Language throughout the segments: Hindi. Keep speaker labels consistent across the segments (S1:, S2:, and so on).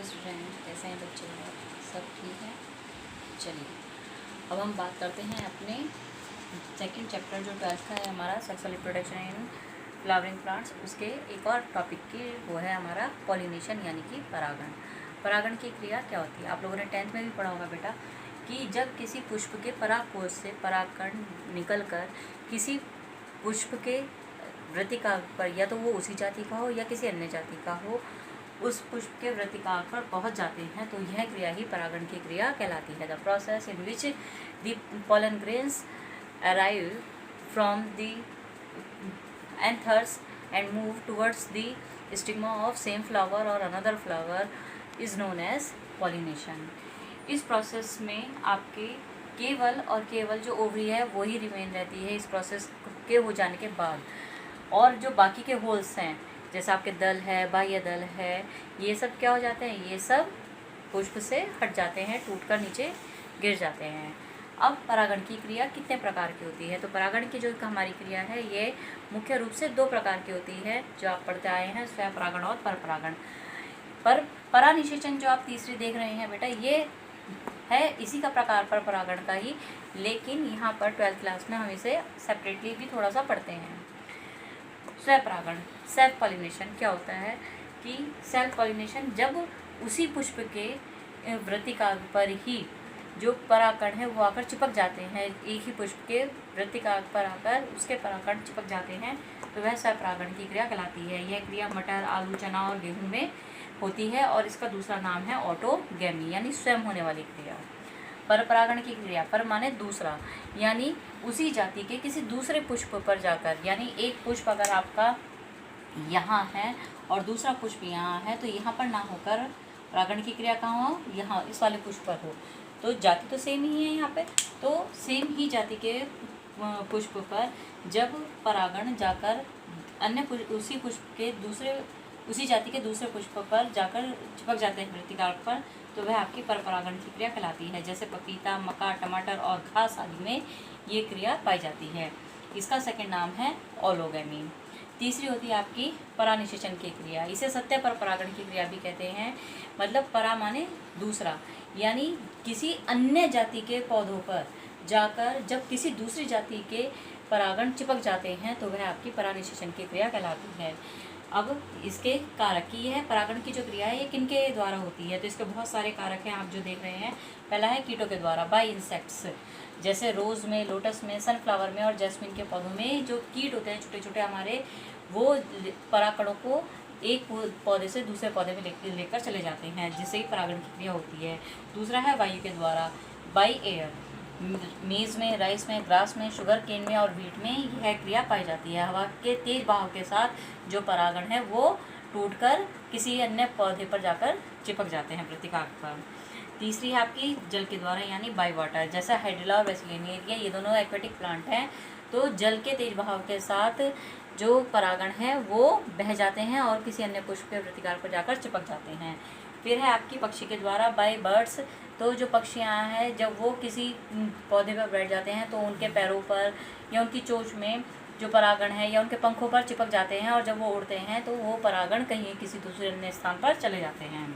S1: स्टूडेंट, कैसे हैं बच्चे लोग? सब ठीक है। चलिए अब हम बात करते हैं अपने सेकंड चैप्टर जो 12th का है हमारा, sexual reproduction in flowering plants, उसके एक और टॉपिक की वो है हमारा पॉलिनेशन यानी कि परागण। परागण की क्रिया क्या होती है? आप लोगों ने 10th में भी पढ़ा होगा बेटा कि जब किसी पुष्प के परागकोश से परागकण निकलकर किसी पुष्प के वृत्तिकाग पर, या तो वो उसी जाति का हो या किसी अन्य जाति का हो, उस पुष्प के वृत्तिकाग पर पहुंच जाते हैं तो यह क्रिया ही परागण की क्रिया कहलाती है। The process in which the pollen grains arrive from the anthers and move towards the stigma of same flower or another flower is known as pollination। इस प्रोसेस में आपके केवल और केवल जो ओवरी है वही रिमेन रहती है इस प्रोसेस के हो जाने के बाद, और जो बाकी के होल्स हैं जैसे आपके दल है, बाह्य दल है, ये सब क्या हो जाते हैं? ये सब पुष्प से हट जाते हैं, टूटकर नीचे गिर जाते हैं। अब परागण की क्रिया कितने प्रकार की होती है? तो परागण की जो हमारी क्रिया है ये मुख्य रूप से 2 प्रकार की होती है जो आप पढ़ते आए हैं, स्वयंपरागण और परपरागण। परानिषेचन जो आप तीसरी देख रहे हैं बेटा, ये है इसी का प्रकार परपरागण का ही, लेकिन यहाँ पर 12th क्लास में हम इसे सेपरेटली भी थोड़ा सा पढ़ते हैं। स्वयंपरागण, सेल्फ पॉलिनेशन क्या होता है कि सेल्फ पॉलिनेशन जब उसी पुष्प के वृत्तिकाग पर ही जो परागकण है वो आकर चिपक जाते हैं, एक ही पुष्प के वृत्तिकाग पर आकर उसके परागकण चिपक जाते हैं तो वह स्वयंपरागण की क्रिया कहलाती है। यह क्रिया मटर, आलू, चना और गेहूं में होती है और इसका दूसरा नाम है ऑटोगैमी यानी स्वयं होने वाली क्रिया। परपरागण की क्रिया, पर माने दूसरा, यानी उसी जाति के किसी दूसरे पुष्प पर जाकर, यानी एक पुष्प अगर आपका यहाँ है और दूसरा पुष्प यहाँ है तो यहाँ पर ना होकर परागण की क्रिया कहाँ हो? यहाँ इस वाले पुष्प पर हो। तो जाति तो सेम ही है यहाँ पे, तो सेम ही जाति के पुष्प पर जब परागण जाकर उसी पुष्प के दूसरे, उसी जाति के दूसरे पुष्प पर जाकर चिपक जाते हैं वृत्तिकाग पर, तो वह आपकी परपरागण की क्रिया कहलाती है। जैसे पपीता, मक्का, टमाटर और घास आदि में ये क्रिया पाई जाती है। इसका सेकंड नाम है ऑलोगैमी। तीसरी होती है आपकी परानिषेचन की क्रिया, इसे सत्य परपरागण की क्रिया भी कहते हैं। मतलब परा माने दूसरा, यानी किसी अन्य जाति के पौधों पर जाकर जब किसी दूसरी जाति के परागण चिपक जाते हैं तो वह आपकी परानिषेचन की क्रिया कहलाती है। अब इसके कारक की है, परागण की जो क्रिया है ये किनके द्वारा होती है? तो इसके बहुत सारे कारक हैं आप जो देख रहे हैं। पहला है कीटों के द्वारा, बाय इंसेक्ट्स, जैसे रोज़ में, लोटस में, सनफ्लावर में और जैस्मिन के पौधों में जो कीट होते हैं छोटे छोटे हमारे, वो परागकणों को एक पौधे से दूसरे पौधे में लेकर चले जाते हैं, जिससे ही परागण की क्रिया होती है। दूसरा है वायु के द्वारा, बाई एयर, मेज़ में, राइस में, ग्रास में, शुगर केन में और व्हीट में यह क्रिया पाई जाती है। हवा के तेज बहाव के साथ जो परागण है वो टूटकर किसी अन्य पौधे पर जाकर चिपक जाते हैं वृत्तिकाग पर। तीसरी है आपकी जल के द्वारा यानी बाई वाटर, जैसा हाइड्रिला और वेसिलिनेरिया, ये दोनों एक्वेटिक प्लांट हैं, तो जल के तेज बहाव के साथ जो परागण है वो बह जाते हैं और किसी अन्य पुष्प के वृत्तिकाग पर जाकर चिपक जाते हैं। फिर है आपकी पक्षी के द्वारा, बाय बर्ड्स, तो जो पक्षियाँ हैं जब वो किसी पौधे पर बैठ जाते हैं तो उनके पैरों पर या उनकी चोंच में जो परागण है या उनके पंखों पर चिपक जाते हैं, और जब वो उड़ते हैं तो वो परागण कहीं किसी दूसरे अन्य स्थान पर चले जाते हैं।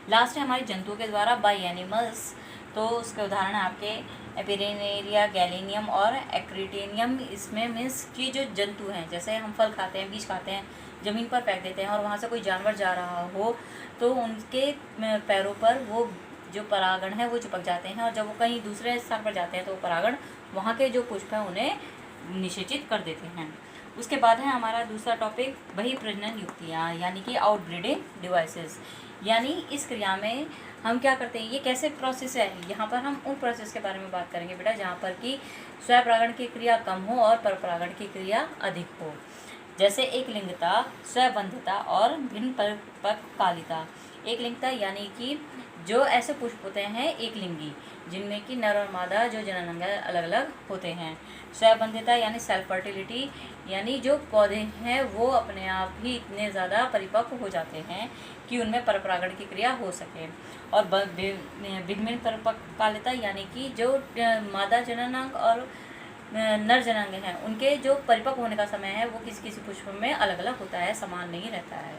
S1: लास्ट है हमारे जंतुओं के द्वारा, बाय एनिमल्स, तो उसके उदाहरण है आपके एपिरेनेरिया, गैलेनियम और एक्रिटेनियम। इसमें मीन्स कि जो जंतु हैं, जैसे हम फल खाते हैं, बीज खाते हैं, ज़मीन पर फेंक देते हैं और वहाँ से कोई जानवर जा रहा हो तो उनके पैरों पर वो जो परागण है वो चिपक जाते हैं, और जब वो कहीं दूसरे स्थान पर जाते हैं तो वो परागण वहाँ के जो पुष्प हैं उन्हें निषेचित कर देते हैं। उसके बाद है हमारा दूसरा टॉपिक, वही प्रजनन युक्तियाँ यानी कि आउटब्रीडिंग डिवाइसेस। यानी इस क्रिया में हम क्या करते हैं, ये कैसे प्रोसेस है, यहाँ पर हम उन प्रोसेस के बारे में बात करेंगे बेटा जहाँ पर कि स्वयंपरागण की क्रिया कम हो और परपरागण की क्रिया अधिक हो। जैसे एक लिंगता, स्वयंबद्धता और भिन्न परिपक्वकालिता। एक लिंगता यानी कि जो ऐसे पुष्प होते हैं एक लिंगी, जिनमें कि नर और मादा जो जननांग अलग अलग होते हैं। स्वयंबद्धता यानी सेल्फ फर्टिलिटी, यानी जो पौधे हैं वो अपने आप ही इतने ज़्यादा परिपक्व हो जाते हैं कि उनमें परपरागण की क्रिया हो सके। और भिन्न परिपक्वकालिता यानी कि जो मादा जननांग और नर जनांग हैं उनके जो परिपक्व होने का समय है वो किसी किसी पुष्प में अलग अलग होता है, समान नहीं रहता है।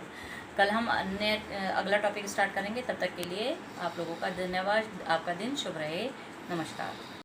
S1: कल हम अन्य अगला टॉपिक स्टार्ट करेंगे। तब तक के लिए आप लोगों का धन्यवाद। आपका दिन शुभ रहे। नमस्कार।